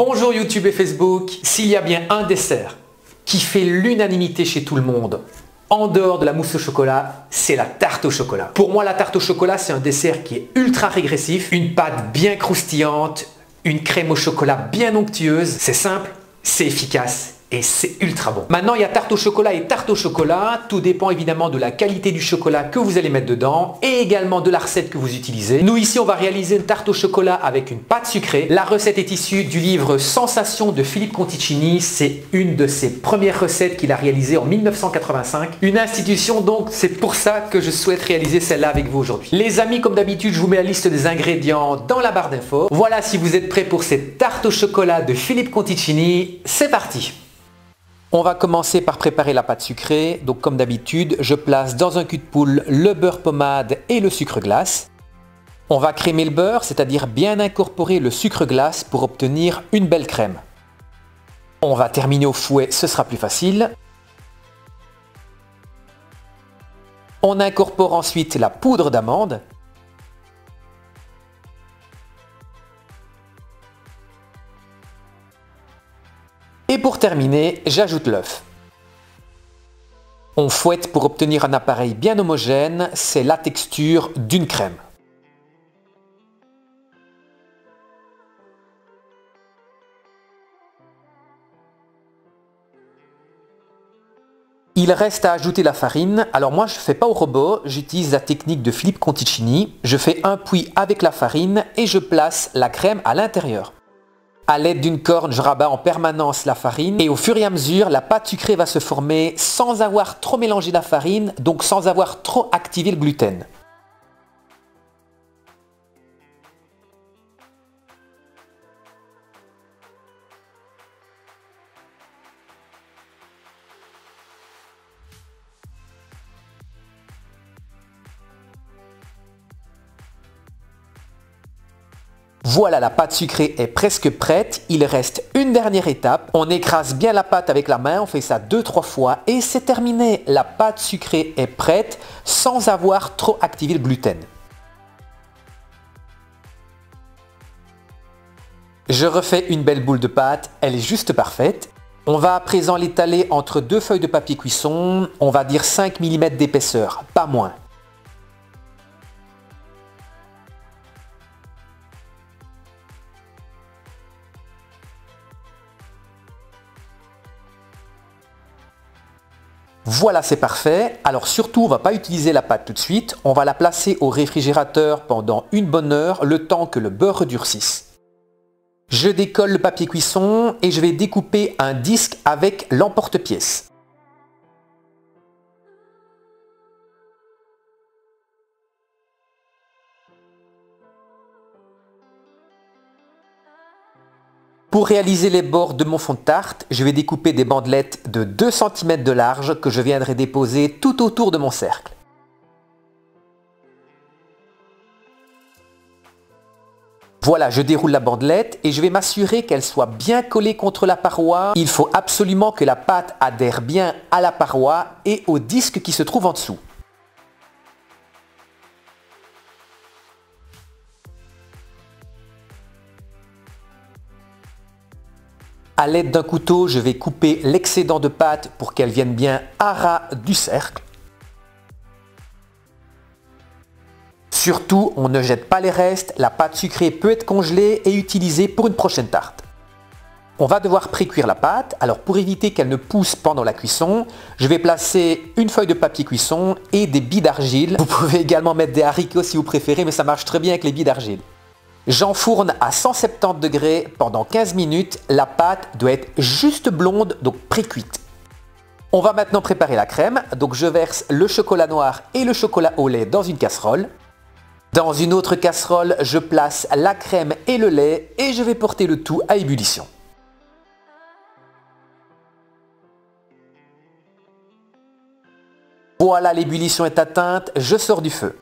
Bonjour YouTube et Facebook. S'il y a bien un dessert qui fait l'unanimité chez tout le monde, en dehors de la mousse au chocolat, c'est la tarte au chocolat. Pour moi, la tarte au chocolat, c'est un dessert qui est ultra régressif, une pâte bien croustillante, une crème au chocolat bien onctueuse. C'est simple, c'est efficace et c'est ultra bon. Maintenant, il y a tarte au chocolat et tarte au chocolat. Tout dépend évidemment de la qualité du chocolat que vous allez mettre dedans et également de la recette que vous utilisez. Nous ici, on va réaliser une tarte au chocolat avec une pâte sucrée. La recette est issue du livre Sensations de Philippe Conticini. C'est une de ses premières recettes qu'il a réalisées en 1985. Une institution, donc c'est pour ça que je souhaite réaliser celle-là avec vous aujourd'hui. Les amis, comme d'habitude, je vous mets la liste des ingrédients dans la barre d'infos. Voilà, si vous êtes prêts pour cette tarte au chocolat de Philippe Conticini, c'est parti! On va commencer par préparer la pâte sucrée. Donc comme d'habitude, je place dans un cul de poule le beurre pommade et le sucre glace. On va crémer le beurre, c'est-à-dire bien incorporer le sucre glace pour obtenir une belle crème. On va terminer au fouet, ce sera plus facile. On incorpore ensuite la poudre d'amande. Et pour terminer, j'ajoute l'œuf. On fouette pour obtenir un appareil bien homogène, c'est la texture d'une crème. Il reste à ajouter la farine. Alors moi je ne fais pas au robot, j'utilise la technique de Philippe Conticini. Je fais un puits avec la farine et je place la crème à l'intérieur. A l'aide d'une corne, je rabats en permanence la farine et au fur et à mesure, la pâte sucrée va se former sans avoir trop mélangé la farine, donc sans avoir trop activé le gluten. Voilà, la pâte sucrée est presque prête. Il reste une dernière étape. On écrase bien la pâte avec la main, on fait ça 2-3 fois et c'est terminé. La pâte sucrée est prête sans avoir trop activé le gluten. Je refais une belle boule de pâte, elle est juste parfaite. On va à présent l'étaler entre deux feuilles de papier cuisson, on va dire 5 mm d'épaisseur, pas moins. Voilà, c'est parfait. Alors surtout, on ne va pas utiliser la pâte tout de suite. On va la placer au réfrigérateur pendant une bonne heure, le temps que le beurre durcisse. Je décolle le papier cuisson et je vais découper un disque avec l'emporte-pièce. Pour réaliser les bords de mon fond de tarte, je vais découper des bandelettes de 2 cm de large que je viendrai déposer tout autour de mon cercle. Voilà, je déroule la bandelette et je vais m'assurer qu'elle soit bien collée contre la paroi. Il faut absolument que la pâte adhère bien à la paroi et au disque qui se trouve en dessous. A l'aide d'un couteau, je vais couper l'excédent de pâte pour qu'elle vienne bien à ras du cercle. Surtout, on ne jette pas les restes, la pâte sucrée peut être congelée et utilisée pour une prochaine tarte. On va devoir précuire la pâte, alors pour éviter qu'elle ne pousse pendant la cuisson, je vais placer une feuille de papier cuisson et des billes d'argile. Vous pouvez également mettre des haricots si vous préférez, mais ça marche très bien avec les billes d'argile. J'enfourne à 170 degrés pendant 15 minutes. La pâte doit être juste blonde, donc pré-cuite. On va maintenant préparer la crème. Donc je verse le chocolat noir et le chocolat au lait dans une casserole. Dans une autre casserole, je place la crème et le lait et je vais porter le tout à ébullition. Voilà, l'ébullition est atteinte, je sors du feu.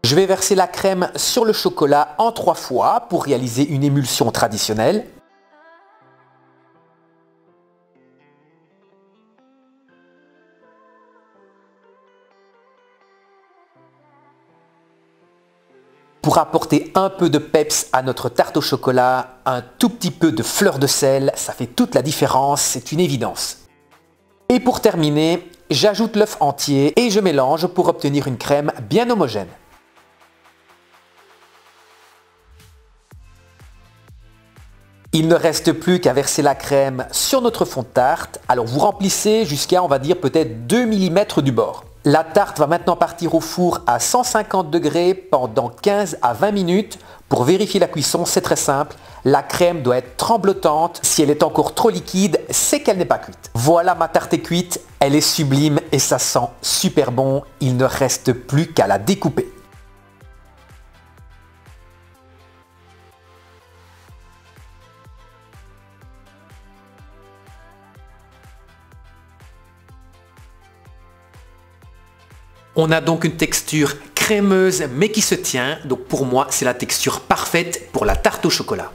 Je vais verser la crème sur le chocolat en 3 fois pour réaliser une émulsion traditionnelle. Pour pour apporter un peu de peps à notre tarte au chocolat, un tout petit peu de fleur de sel, ça fait toute la différence, c'est une évidence. Et pour terminer, j'ajoute l'œuf entier et je mélange pour obtenir une crème bien homogène. Il ne reste plus qu'à verser la crème sur notre fond de tarte. Alors vous remplissez jusqu'à, on va dire, peut-être 2 mm du bord. La tarte va maintenant partir au four à 150 degrés pendant 15 à 20 minutes. Pour vérifier la cuisson, c'est très simple. La crème doit être tremblotante. Si elle est encore trop liquide, c'est qu'elle n'est pas cuite. Voilà, ma tarte est cuite. Elle est sublime et ça sent super bon. Il ne reste plus qu'à la découper. On a donc une texture crémeuse mais qui se tient. Donc pour moi, c'est la texture parfaite pour la tarte au chocolat.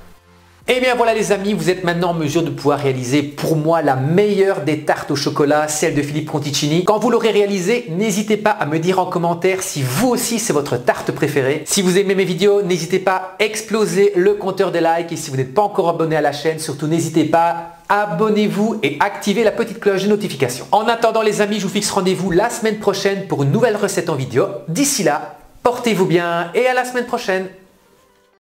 Et bien voilà les amis, vous êtes maintenant en mesure de pouvoir réaliser pour moi la meilleure des tartes au chocolat, celle de Philippe Conticini. Quand vous l'aurez réalisée, n'hésitez pas à me dire en commentaire si vous aussi c'est votre tarte préférée. Si vous aimez mes vidéos, n'hésitez pas à exploser le compteur des likes. Et si vous n'êtes pas encore abonné à la chaîne, surtout n'hésitez pas, abonnez-vous et activez la petite cloche de notification. En attendant les amis, je vous fixe rendez-vous la semaine prochaine pour une nouvelle recette en vidéo. D'ici là, portez-vous bien et à la semaine prochaine.